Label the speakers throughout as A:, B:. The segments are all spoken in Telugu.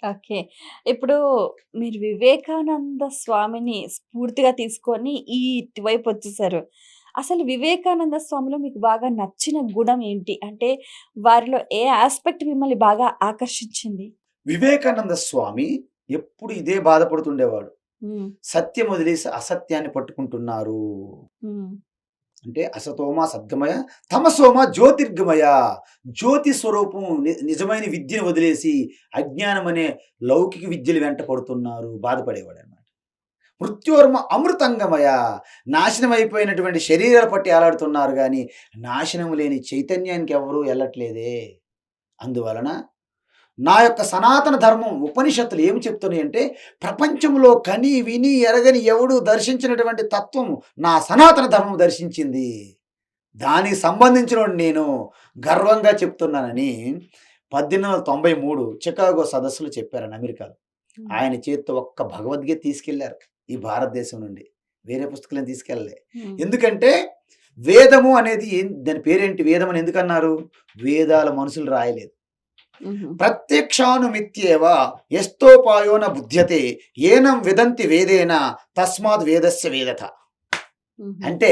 A: ఓకే. ఇప్పుడు మీరు వివేకానంద స్వామిని స్ఫూర్తిగా తీసుకొని ఇటువైపొచ్చేసారు. అసలు వివేకానంద స్వామిలో మీకు బాగా నచ్చిన గుణం ఏంటి? అంటే వారిలో ఏ యాస్పెక్ట్ మిమ్మల్ని బాగా ఆకర్షించింది?
B: వివేకానంద స్వామి ఎప్పుడు ఇదే బాధపడుతుండేవాడు.
A: హ్మ్.
B: సత్యం వదిలేసి అసత్యాన్ని పట్టుకుంటున్నారు.
A: హ్మ్.
B: అంటే అసతోమ సద్గమయ, తమసోమ జ్యోతిర్గమయ. జ్యోతి స్వరూపం నిజమైన విద్యను వదిలేసి అజ్ఞానం అనే లౌకిక విద్యలు వెంట పడుతున్నారు. బాధపడేవాడనమాట. మృత్యోర్మ అమృతంగమయ. నాశనం అయిపోయినటువంటి శరీరాల పట్టి ఏలాడుతున్నారు గానీ, నాశనం లేని చైతన్యానికి ఎవరు ఎళ్ళట్లేదే. అందువలన నా యొక్క సనాతన ధర్మం ఉపనిషత్తులు ఏమి చెప్తున్నాయంటే, ప్రపంచంలో కని, విని, ఎరగని ఎవడు దర్శించినటువంటి తత్వం నా సనాతన ధర్మం దర్శించింది. దానికి సంబంధించినోడిని నేను గర్వంగా చెప్తున్నానని 1893 చికాగో సదస్సులో చెప్పారండి అమెరికాలో.
A: హ్మ్.
B: ఆయన చేత్తో ఒక్క భగవద్గీత తీసుకెళ్లారు ఈ భారతదేశం నుండి. వేరే పుస్తకాలను తీసుకెళ్ళలే.
A: హ్మ్.
B: ఎందుకంటే వేదము అనేది దాని పేరేంటి వేదం అని ఎందుకన్నారు? వేదాల మనుషులు రాయలేదు.
A: హుహు.
B: ప్రత్యక్షానుమిత్యేవ యస్తోపాయో న బుధ్యతే ఏనం విదంతి వేదేన తస్మాత్ వేదస్య వేదత.
A: హుహు.
B: అంటే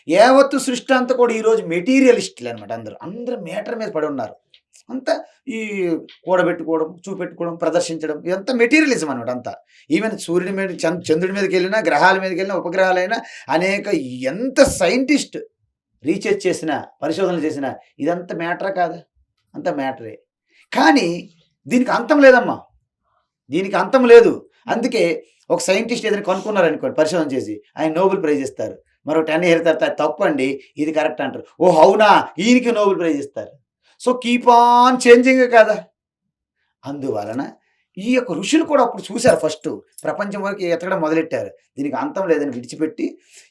B: యావత్తు సృష్టి అంతా కూడా ఈరోజు మెటీరియలిస్టులు అనమాట అందరూ. అందరూ మ్యాటర్ మీద పడి ఉన్నారు. అంతా ఈ కూడబెట్టుకోవడం, చూపెట్టుకోవడం, ప్రదర్శించడం ఇదంతా మెటీరియలిజం అనమాట అంతా. ఈవెన్ సూర్యుడి మీద చంద్రుడి మీదకెళ్ళినా, గ్రహాల మీదకెళ్ళినా, ఉపగ్రహాలైనా అనేక ఎంత సైంటిస్ట్ రీసెర్చ్ చేసినా, పరిశోధనలు చేసినా ఇదంతా మ్యాటరా కాదా? అంతా మ్యాటరే. కానీ దీనికి అంతం లేదమ్మా. దీనికి అంతం లేదు. అందుకే ఒక సైంటిస్ట్ ఏదైనా కనుక్కున్నారనుకోండి పరిశోధన చేసి, ఆయన నోబెల్ ప్రైజ్ ఇస్తారు. మరో 10 ఇయర్ తర్వాత అది తప్పండి, ఇది కరెక్ట్ అంటారు. ఓహ్! అవునా! ఈయనకి నోబెల్ ప్రైజ్ ఇస్తారు. సో, కీప్ ఆన్ చేంజింగే కదా! అందువలన ఈ యొక్క ఋషులు కూడా అప్పుడు చూసారు ఫస్టు. ప్రపంచం వరకు ఎతకడం మొదలెట్టారు. దీనికి అంతం లేదని విడిచిపెట్టి,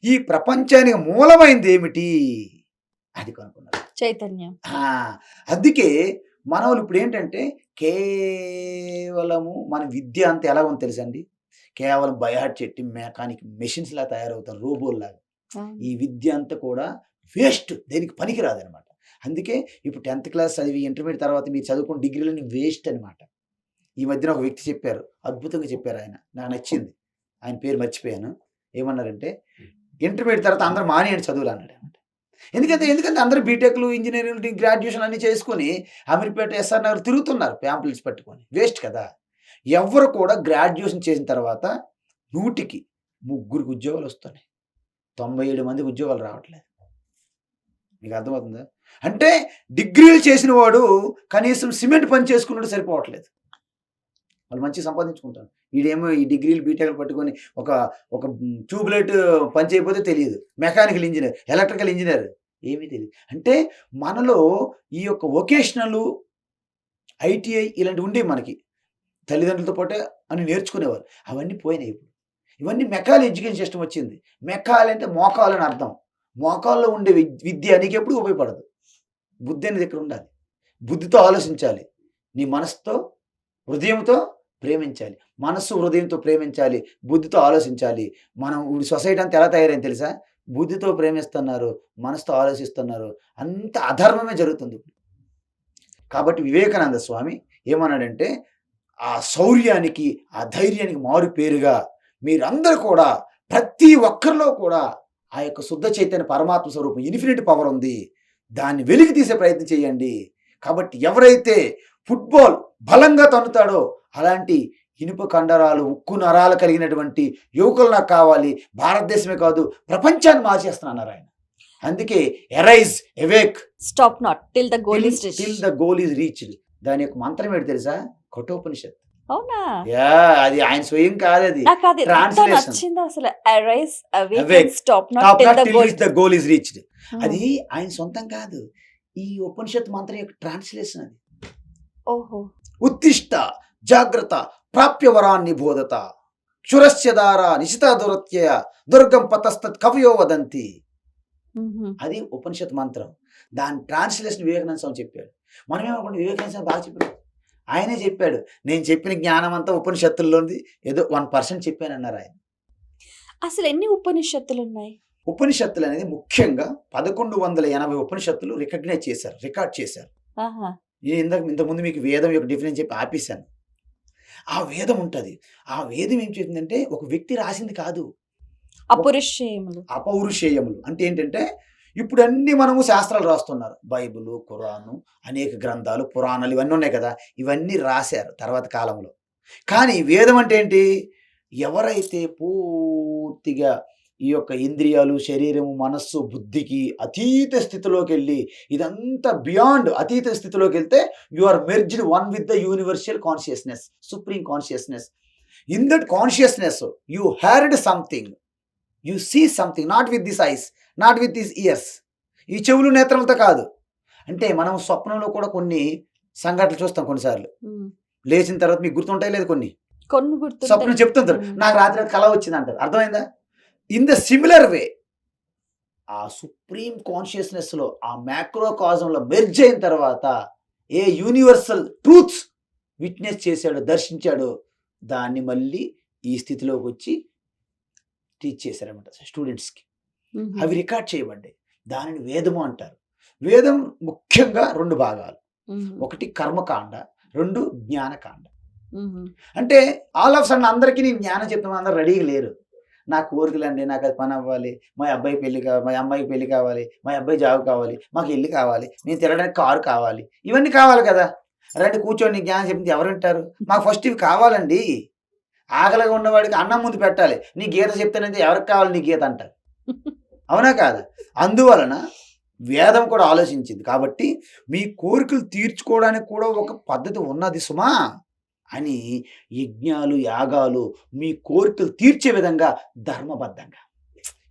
B: ఈ ప్రపంచానికి మూలమైనదేమిటి? అది కనుక్కున్నారు.
A: చైతన్యం.
B: ఆ! అందుకే మనోళ్ళు ఇప్పుడేంటంటే, కేవలము మన విద్య అంతా ఎలాగుందో తెలుసండి? కేవలం బై హార్ట్ చెట్టి మెకానిక్ మెషిన్స్‌లా తయారవుతారు రోబోల్లాగా.
A: అవును.
B: ఈ విద్య అంతా కూడా వేస్ట్. దేనికి పనికిరాదనమాట. అందుకే ఇప్పుడు 10థ్ క్లాస్ చదివి ఇంటర్మీడియేట్ తర్వాత మీరు చదువుకున్న డిగ్రీలన్నీ వేస్ట్ అనమాట. ఈ మధ్యన ఒక వ్యక్తి చెప్పారు. అద్భుతంగా చెప్పారాయన. నాకు నచ్చింది. ఆయన పేరు మర్చిపోయాను. ఏమన్నారంటే, ఇంటర్మీడియేట్ తర్వాత అందరూ మానేయండి చదువులన్నాడనమాట. ఎందుకంటే,
A: హ్మ్.
B: ఎందుకంటే అందరూ బీటెక్‌లు, ఇంజినీరింగ్‌లు, గ్రాడ్యుయేషన్ అన్నీ చేసుకొని అమీర్పేట, ఎస్ఆర్ నగర్ తిరుగుతున్నారు పాంప్లెట్స్ పట్టుకొని. వేస్ట్ కదా! ఎవ్వరు కూడా గ్రాడ్యుయేషన్ చేసిన తర్వాత 100కి ముగ్గురికి ఉద్యోగాలొస్తున్నాయి. 97 మందికి ఉద్యోగాలు రావట్లేదు. మీకు అర్థమవుతుందా? అంటే డిగ్రీలు చేసిన వాడు కనీసం సిమెంట్ పని చేసుకున్నోడు సరిపోవట్లేదు. వాళ్ళు మంచిగా సంపాదించుకుంటారు. ఈడేమో ఈ డిగ్రీలు, బీటెక్‌లు పట్టుకొని ఒక ఒక ట్యూబ్ లైట్ పని చేయకపోతే తెలీదు. మెకానికల్ ఇంజినీర్, ఎలక్ట్రికల్ ఇంజినీర్ ఏమీ తెలీదు. అంటే మనలో ఈ యొక్క వొకేషనలు, ఐటీఐ ఇలాంటివి ఉండేవి మనకి. తల్లిదండ్రులతో పాటే అన్ని నేర్చుకునేవారు. అవన్నీ పోయినాయి ఇప్పుడు. ఇవన్నీ మెకాల్ ఎడ్యుకేషన్ సిస్టమ్ వచ్చింది. మెకాల్ అంటే మోకాలు అని అర్థం. మోకాల్లో ఉండే విద్య నీకెప్పుడు ఉపయోగపడదు. బుద్ధి అనేది ఇక్కడ ఉండాలి. బుద్ధితో ఆలోచించాలి. నీ మనసుతో, హృదయంతో ప్రేమించాలి. మనస్సు, హృదయంతో ప్రేమించాలి. బుద్ధితో ఆలోచించాలి. మనం ఇప్పుడు సొసైటీ అంతా ఎలా తయారైంది తెలుసా? బుద్ధితో ప్రేమిస్తున్నారు. మనసుతో ఆలోచిస్తున్నారు. అంతా అధర్మమే జరుగుతుంది. కాబట్టి వివేకానంద స్వామి ఏమన్నాడంటే, ఆ శౌర్యానికి, ఆ ధైర్యానికి మారు పేరుగా మీరందరూ కూడా ప్రతి ఒక్కరిలో కూడా ఆ యొక్క శుద్ధ చైతన్య పరమాత్మ స్వరూపం ఇన్ఫినిటీ పవర్ ఉంది. దాన్ని వెలికి తీసే ప్రయత్నం చేయండి. కాబట్టి ఎవరైతే ఫుట్‌బాల్ బలంగా తన్నుతాడో అలాంటి ఇనుప కండరాలు, ఉక్కు నరాలు కలిగినటువంటి యువకులు నాకు కావాలి. భారతదేశమే కాదు ప్రపంచాన్ని మార్చేస్తానన్నారాయన. అందుకే arise, awake
A: stop not till the goal
B: till
A: is reached.
B: Till the goal is reached. దాని యొక్క మంత్రం ఏంటో తెలుసా? కఠోపనిషత్.
A: అవునా?
B: అది ఆయన స్వయం కాదది.
A: నాకది ఎంత
B: ట్రాన్స్‌లేషన్.
A: నచ్చిందో అసలు. Arise, awake and
B: awake.
A: Stop not
B: top
A: till
B: not
A: the
B: till
A: goal.
B: Reach the goal is reached.
A: హ్మ్.
B: అది ఆయన సొంతం కాదు. ఈ ఉపనిషత్ మంత్రం యొక్క ట్రాన్స్‌లేషన్ అది.
A: ఓహో!
B: ఉత్తిష్ట జాగ్రత్త ప్రాప్య వరాన్ని బోధత. క్షురస్య దార నిశితా దురత్యయ దుర్గం పతస్తత్ కవయో వదంతి.
A: హుహు.
B: అది ఉపనిషత్ మంత్రం. దాని ట్రాన్స్‌లేషన్ వివేకానంద స్వామి చెప్పాడు. మనమేమనుకుంటాం వివేకానంద స్వామి బాగా చెప్పాడు. ఆయనే చెప్పాడు. నేను చెప్పిన జ్ఞానం అంతా ఉపనిషత్తుల్లోనిది ఏదో 1% చెప్పానన్నారాయన.
A: అసలెన్ని ఉపనిషత్తులున్నాయి?
B: ఉపనిషత్తులనేది ముఖ్యంగా 1180 ఉపనిషత్తులు రికగ్నైజ్ చేశారు. రికార్డ్ చేశారు.
A: ఆహా!
B: నేను ఇంతకుముందు మీకు వేదం యొక్క డెఫినిషన్ చెప్పి ఆపేసాను. ఆ వేదం ఉంటది. ఆ వేదం ఏం చెప్తుందంటే ఒక వ్యక్తి రాసింది కాదు.
A: అపౌరుషేయములు.
B: అపౌరుషేయములు. అంటే ఏంటంటే, ఇప్పుడన్నీ మనము శాస్త్రాలు రాస్తున్నారు. బైబిలు, ఖురాను, అనేక గ్రంథాలు, పురాణాలు ఇవన్నీ ఉన్నాయి కదా! ఇవన్నీ రాశారు తర్వాత కాలంలో. కానీ వేదం అంటే ఏంటి? ఎవరైతే పూర్తిగా ఈ యొక్క ఇంద్రియాలు, శరీరము, మనస్సు, బుద్ధికి అతీత స్థితిలోకెళ్ళి ఇదంతా బియాండ్ అతీత స్థితిలోకెళ్తే you are merged one with the universal consciousness, supreme consciousness. In that consciousness you heard something. You see something not with this eyes, not with this ears. ఈ చెవులు, నేత్రాలతో కాదు. అంటే మనం స్వప్నంలో కూడా కొన్ని సంఘటనలు చూస్తాం కొన్నిసార్లు.
A: హ్మ్.
B: లేచిన తర్వాత మీకు గుర్తుంటాయో లేదో కొన్ని.
A: కొన్ని
B: స్వప్నం
A: గుర్తుంటాయి.
B: చెప్తుంటారు.
A: హ్మ్.
B: నాకు రాత్రి కల వచ్చిందంటారు. అర్థమైందా? ఇన్ ద సిమిలర్ వే ఆ సుప్రీం కాన్షియస్‌నెస్‌లో ఆ మ్యాక్రో కాజంలో మెర్జ్ అయిన తర్వాత ఏ యూనివర్సల్ ట్రూత్స్ విట్‌నెస్ చేశాడో, దర్శించాడో దాన్ని మళ్ళీ ఈ స్థితిలోకొచ్చి టీచ్ చేశారన్నమాట స్టూడెంట్స్‌కి.
A: హుహు.
B: అవి రికార్డ్ చేయబడ్డాయి. దానిని వేదము అంటారు. వేదం ముఖ్యంగా 2 భాగాలు.
A: హుహు.
B: ఒకటి కర్మకాండ, 2 జ్ఞానకాండ.
A: హుహు.
B: అంటే ఆల్ ఆఫ్ సడన్ అందరికీ నేను జ్ఞానం చెప్తాను అందరూ రెడీగా లేరు. నా కోరికలండి, నాకు అది పని అవ్వాలి, మా అబ్బాయి పెళ్లి కావాలి, మా అమ్మాయికి పెళ్లి కావాలి, మా అబ్బాయి జాబ్ కావాలి, మాకు ఇల్లు కావాలి, నేను తిరగడానికి కారు కావాలి, ఇవన్నీ కావాలి కదా! రండి కూర్చోండి నీకు జ్ఞానం చెప్తే ఎవరు వింటారు? మాకు ఫస్ట్ ఇవి కావాలండి. ఆకలిగా ఉన్నవాడికి అన్నం ముందు పెట్టాలి. నీ గీత చెప్తానంటే ఎవరికి కావాలి నీ గీత అంటారు. అవునా కాదా? అందువలన వేదం కూడా ఆలోచించింది. కాబట్టి మీ కోరికలు తీర్చుకోవడానికి కూడా ఒక పద్ధతి ఉన్నది సుమా! అని యజ్ఞాలు, యాగాలు మీ కోరికలు తీర్చే విధంగా ధర్మబద్ధంగా.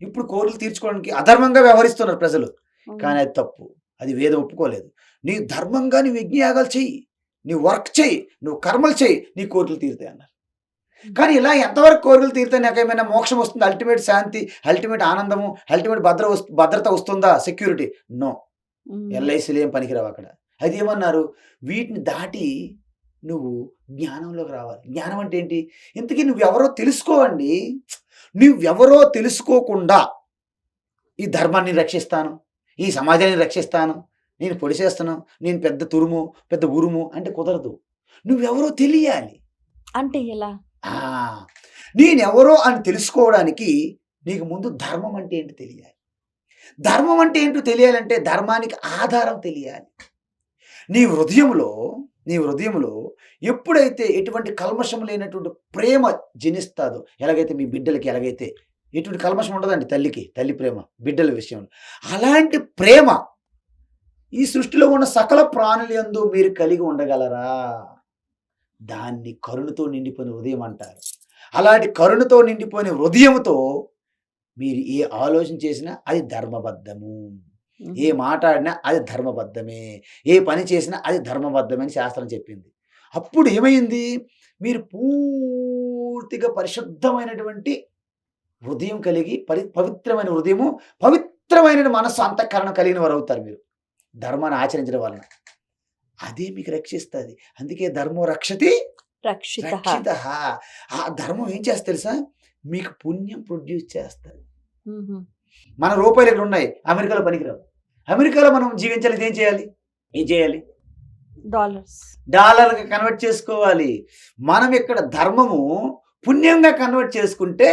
B: ఇప్పుడు కోరికలు తీర్చుకోవడానికి అధర్మంగా వ్యవహరిస్తున్నారు ప్రజలు.
A: హ్మ్.
B: కానీ అది తప్పు. అది వేదం ఒప్పుకోలేదు. నీ ధర్మంగా నువ్వు యజ్ఞయాగాలు చెయ్యి. నువ్వు వర్క్ చెయ్యి. నువ్వు కర్మలు చెయ్యి. నీ కోరికలు తీరుతాయి అన్నారు. కానీ ఇలా ఎంతవరకు కోరికలు తీరుతాయి? నాకేమైనా మోక్షం వస్తుందా? అల్టిమేట్ శాంతి, అల్టిమేట్ ఆనందము, అల్టిమేట్ భద్రత వస్తుందా? సెక్యూరిటీ? నో.
A: హ్మ్.
B: ఎల్ఐసీలు ఏం పనికిరావు అక్కడ. అది ఏమన్నారు? వీటిని దాటి నువ్వు జ్ఞానంలోకి రావాలి. జ్ఞానం అంటే ఏంటి? ఇంతకీ నువ్వెవరో తెలుసుకోవండి. నువ్వెవరో తెలుసుకోకుండా ఈ ధర్మాన్ని రక్షిస్తాను, ఈ సమాజాన్ని రక్షిస్తాను, నేను పొడిసేస్తాను, నేను పెద్ద తురుము, పెద్ద ఉరుము అంటే కుదరదు. నువ్వెవరో తెలియాలి.
A: అంటే ఎలా?
B: ఆ! నేనెవరో అని తెలుసుకోవడానికి నీకు ముందు ధర్మం అంటే ఏంటో తెలియాలి. ధర్మం అంటే ఏంటో తెలియాలంటే ధర్మానికి ఆధారం తెలియాలి. నీ హృదయంలో ఎప్పుడైతే ఎటువంటి కల్మషం లేనటువంటి ప్రేమ జనిస్తాదో, ఎలాగైతే మీ బిడ్డలకి ఎలాగైతే ఎటువంటి కల్మషం ఉండదండి తల్లికి, తల్లి ప్రేమ బిడ్డల విషయంలో. అలాంటి ప్రేమ ఈ సృష్టిలో ఉన్న సకల ప్రాణుల యందు మీరు కలిగి ఉండగలరా? దాన్ని కరుణతో నిండిపోయిన హృదయం అంటారు. అలాంటి కరుణతో నిండిపోయిన హృదయముతో మీరు ఏ ఆలోచన చేసినా అది ధర్మబద్ధము. ఏ
A: హుహు.
B: మాటాడినా అది ధర్మబద్ధమే. ఏ పని చేసినా అది ధర్మబద్ధమే అని శాస్త్రం చెప్పింది. అప్పుడు ఏమైంది? మీరు పూర్తిగా పరిశుద్ధమైనటువంటి హృదయం కలిగి పవిత్రమైన హృదయము, పవిత్రమైన మనస్సు, అంతఃకరణం కలిగిన వారవుతారు మీరు. ధర్మాన్ని ఆచరించడం వలన. అదే మీకు రక్షిస్తది. అందుకే ధర్మో రక్షతి
A: రక్షితః.
B: రక్షితః. ఆ ధర్మం ఏం చేస్తది తెలుసా? మీకు పుణ్యం ప్రొడ్యూస్ చేస్తది.
A: హుహు.
B: మన రూపాయలు ఇక్కడున్నాయి. అమెరికాలో పనికిరావు. అమెరికాలో మనం జీవించాలంటే ఏం చేయాలి? ఏం చేయాలి?
A: డాలర్స్.
B: డాలర్‌గా కన్వర్ట్ చేసుకోవాలి. మనం ఇక్కడ ధర్మము పుణ్యంగా కన్వర్ట్ చేసుకుంటే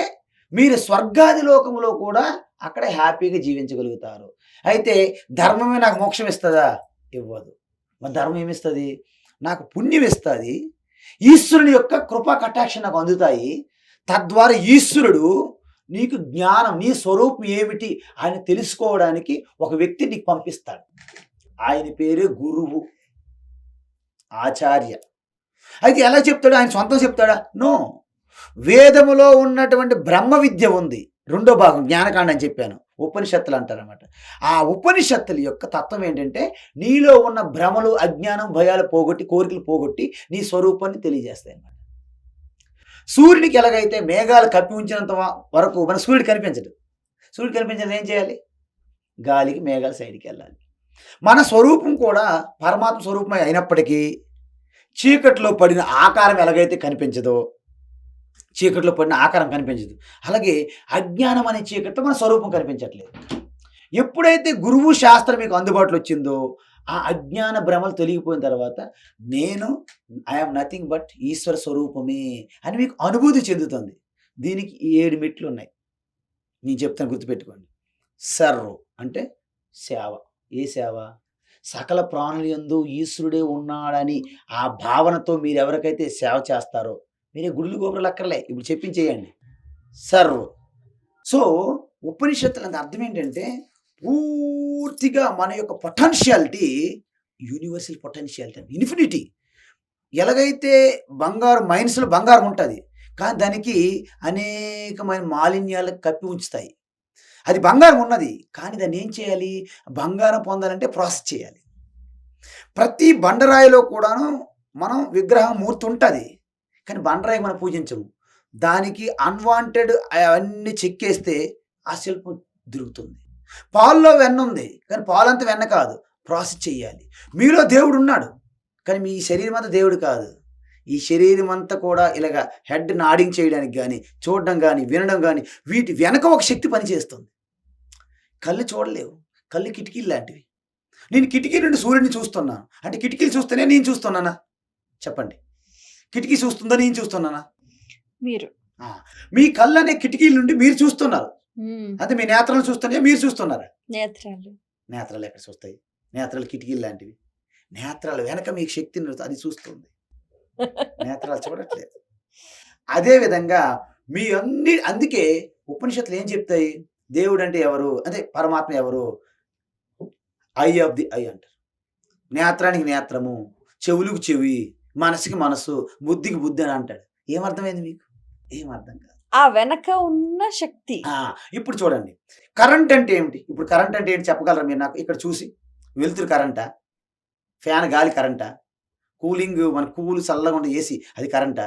B: మీరు స్వర్గాది లోకములో కూడా అక్కడ హ్యాపీగా జీవించగలుగుతారు. అయితే ధర్మమే నాకు మోక్షం ఇస్తదా? ఇవ్వదు. మరి ధర్మం ఏమిస్తది? నాకు పుణ్యం ఇస్తది. ఈశ్వరుని యొక్క కృపా కటాక్షం నాకు అందుతాయి. తద్వారా ఈశ్వరుడు నీకు జ్ఞానం, నీ స్వరూపం ఏమిటి అని తెలుసుకోవడానికి ఒక వ్యక్తిని నీకు పంపిస్తాడు. ఆయన పేరే గురువు, ఆచార్య. అయితే ఎలా చెప్తాడు? ఆయన సొంతం చెప్తాడా? నో. వేదములో ఉన్నటువంటి బ్రహ్మ విద్య ఉంది. రెండో భాగం జ్ఞానకాండ అని చెప్పాను. ఉపనిషత్తులు అంటారన్నమాట. ఆ ఉపనిషత్తుల యొక్క తత్వం ఏంటంటే నీలో ఉన్న భ్రమలు, అజ్ఞానం, భయాలు పోగొట్టి, కోరికలు పోగొట్టి నీ స్వరూపాన్ని తెలియజేస్తాయన్నమాట. సూర్యునికి ఎలాగైతే మేఘాలు కప్పి ఉంచినంత వరకు మన సూర్యుడు కనిపించడు. సూర్యుడు కనిపించేది ఏం చేయాలి? గాలికి మేఘాలు సైడ్‌కెళ్ళాలి. మన స్వరూపం కూడా పరమాత్మ స్వరూపమే అయినప్పటికీ చీకట్లో పడిన ఆకారం ఎలాగైతే కనిపించదో, చీకట్లో పడిన ఆకారం కనిపించదు. అలాగే అజ్ఞానం అనే చీకట్లో మన స్వరూపం కనిపించట్లేదు. ఎప్పుడైతే గురువు శాస్త్రం మీకు అందుబాటులో వచ్చిందో, ఆ అజ్ఞాన భ్రమలు తొలగిపోయిన తర్వాత నేను ఐఎమ్ నథింగ్ బట్ ఈశ్వర స్వరూపమే అని మీకు అనుభూతి చెందుతుంది. దీనికి 7 మెట్లు ఉన్నాయి. నేను చెప్తాను గుర్తుపెట్టుకోండి. సర్వ్ అంటే సేవ. ఏ సేవ? సకల ప్రాణుల యందు ఈశ్వరుడే ఉన్నాడని ఆ భావనతో మీరెవరికైతే సేవ చేస్తారో మీరే గుడులు గోపురాలు అక్కర్లే. ఇప్పుడు చెప్పించేయండి. సర్వ్. సో, ఉపనిషత్తుల అర్థం ఏంటంటే పూర్తిగా మన యొక్క పొటెన్షియాలిటీ యూనివర్సల్ పొటెన్షియాలిటీ అండి. ఇన్ఫినిటీ. ఎలాగైతే మైన్స్‌లో బంగారం ఉంటది. కానీ దానికి అనేకమైన మాలిన్యాలు కప్పి ఉంచుతాయి. అది బంగారం ఉన్నది. కానీ దాన్ని ఏం చేయాలి? బంగారం పొందాలంటే ప్రాసెస్ చేయాలి. ప్రతి బండరాయిలో కూడాను మనం విగ్రహం మూర్తి ఉంటది. కానీ బండరాయి మనం పూజించము. దానికి అన్‌వాంటెడ్ అవన్నీ చెక్కేస్తే ఆ శిల్పం దొరుకుతుంది. పాల్లో వెన్నుంది. కానీ పాలంతా వెన్న కాదు. ప్రాసెస్ చేయాలి. మీలో దేవుడున్నాడు. కానీ మీ శరీరం అంతా దేవుడు కాదు. ఈ శరీరం అంతా కూడా ఇలాగ హెడ్ నాడింగ్ చేయడానికి గాని, చూడడం గాని, వినడం గాని వీటి వెనక ఒక శక్తి పనిచేస్తుంది. కళ్ళు చూడలేవు. కళ్ళు కిటికీలు లాంటివి. నేను కిటికీ నుండి సూర్యుడిని చూస్తున్నాను. అంటే కిటికీలు చూస్తేనే నేను చూస్తున్నానా? చెప్పండి. కిటికీ చూస్తుందా? నేను చూస్తున్నానా?
A: మీరు.
B: ఆ! మీ కళ్ళనే కిటికీల నుండి మీరు చూస్తున్నారు.
A: హ్మ్.
B: అంటే మీ నేత్రాలను చూస్తున్నాయా? మీరు చూస్తున్నారా?
A: నేత్రాలు.
B: నేత్రాలు ఎక్కడ చూస్తాయి? నేత్రాలు కిటికీలు లాంటివి. నేత్రాల వెనక మీకు శక్తిని అది చూస్తుంది. నేత్రాలు చూడట్లేదు. అదే విధంగా మీ అందుకే ఉపనిషత్తులు ఏం చెప్తాయి? దేవుడంటే ఎవరు? అంటే పరమాత్మ ఎవరు? ఐ ఆఫ్ ది ఐ అంటారు. నేత్రానికి నేత్రము, చెవులకు చెవి, మనసుకి మనసు, బుద్ధికి బుద్ధి అని అంటాడు. ఏమర్థమైంది మీకు? ఏం అర్థం కాదు.
A: ఆ వెనక ఉన్న శక్తి.
B: ఇప్పుడు చూడండి. కరెంట్ అంటే ఏమిటి? ఇప్పుడు కరెంట్ అంటే ఏంటి చెప్పగలరా మీరు నాకు? ఇక్కడ చూసి. వెలుతురు కరెంటా? ఫ్యాన్ గాలి కరెంటా? కూలింగ్ మన కూల్ చల్లగా ఉండే ఏసీ అది కరెంటా?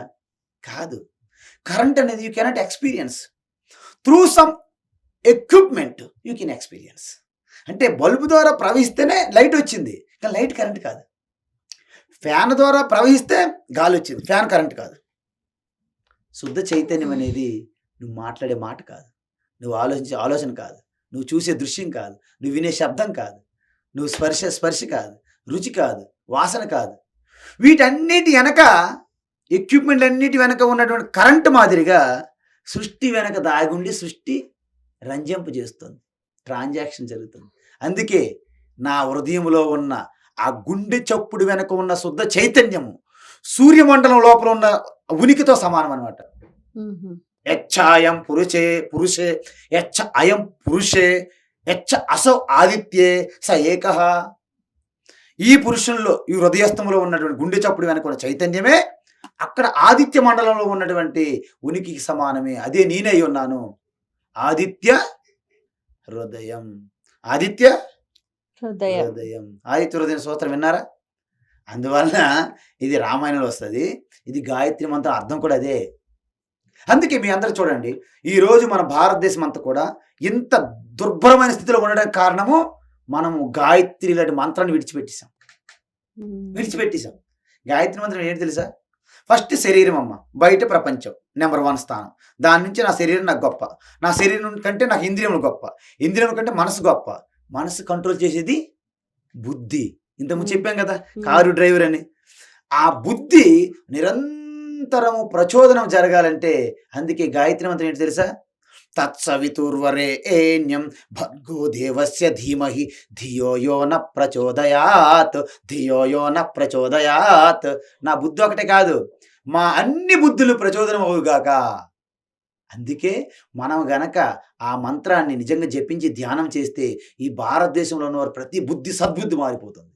B: కాదు. కరెంట్ అనేది you cannot experience. Through some equipment you can experience. అంటే బల్బు ద్వారా ప్రవహిస్తేనే లైట్ వచ్చింది. కానీ లైట్ కరెంట్ కాదు. ఫ్యాన్ ద్వారా ప్రవహిస్తే గాలి వచ్చింది. ఫ్యాన్ కరెంట్ కాదు. శుద్ధ చైతన్యం అనేది నువ్వు మాట్లాడే మాట కాదు. నువ్వు ఆలోచించే ఆలోచన కాదు. నువ్వు చూసే దృశ్యం కాదు. నువ్వు వినే శబ్దం కాదు. నువ్వు స్పర్శ కాదు. రుచి కాదు. వాసన కాదు. వీటన్నిటి వెనక ఎక్విప్‌మెంట్‌లన్నిటి వెనక ఉన్నటువంటి కరెంట్ మాదిరిగా సృష్టి వెనక దాగుండి సృష్టి రంజింపజేస్తుంది. ట్రాన్సాక్షన్ జరుగుతుంది. అందుకే నా హృదయంలో ఉన్న ఆ గుండె చప్పుడు వెనక ఉన్న శుద్ధ చైతన్యము సూర్యమండలం లోపల ఉన్న ఉనికితో సమానం అన్నమాట.
A: హుహు.
B: యచ్ఛాయం పురుషే యచ్చ అయం పురుషే యచ్చ అసౌ ఆదిత్యే స ఏకః. ఈ పురుషుల్లో ఈ హృదయస్థంలో ఉన్నటువంటి గుండె చప్పుడు వెనక ఉన్న చైతన్యమే అక్కడ ఆదిత్య మండలంలో ఉన్నటువంటి ఉనికికి సమానమే. అదే నేనై ఉన్నాను. ఆదిత్య హృదయం. ఆదిత్య
A: హృదయం.
B: హృదయం. ఆదిత్య హృదయం స్తోత్రం విన్నారా? అందువలన ఇది రామాయణంలో వస్తది. ఇది గాయత్రి మంత్రం అర్థం కూడా అదే. అందుకే మీ అందరూ చూడండి. ఈరోజు మన భారతదేశం అంతా కూడా ఇంత దుర్భరమైన స్థితిలో ఉండడానికి కారణము మనము గాయత్రి లాంటి మంత్రాన్ని విడిచిపెట్టేసాం.
A: హ్మ్.
B: గాయత్రి మంత్రం ఏంటి తెలుసా? ఫస్ట్ శరీరం అమ్మ. బయట ప్రపంచం. నంబర్ 1 స్థానం. దాని నుంచి నా శరీరం నాకు గొప్ప. నా శరీరం కంటే నాకు ఇంద్రియములు గొప్ప. ఇంద్రియముల కంటే మనసు గొప్ప. మనసు కంట్రోల్ చేసేది బుద్ధి. ఇంతకుముందు
A: హ్మ్.
B: చెప్పాం కదా!
A: హ్మ్.
B: కారు డ్రైవర్ అని. ఆ బుద్ధి నిరంతరము ప్రచోదనం జరగాలంటే అందుకే గాయత్రి మంత్రం ఏంటి తెలుసా? తత్సవితుర్వరేణ్యం భర్గో దేవస్య ధీమహి ధియో యో న ప్రచోదయాత్. ధియో యో న ప్రచోదయాత్. నా బుద్ధి ఒకటే కాదు. మా అన్ని బుద్ధులు ప్రచోదనం అవుగాక. అందుకే మనం గనక ఆ మంత్రాన్ని నిజంగా జపించి ధ్యానం చేస్తే ఈ భారతదేశంలో ఉన్నవారు ప్రతి బుద్ధి సద్బుద్ధి మారిపోతుంది.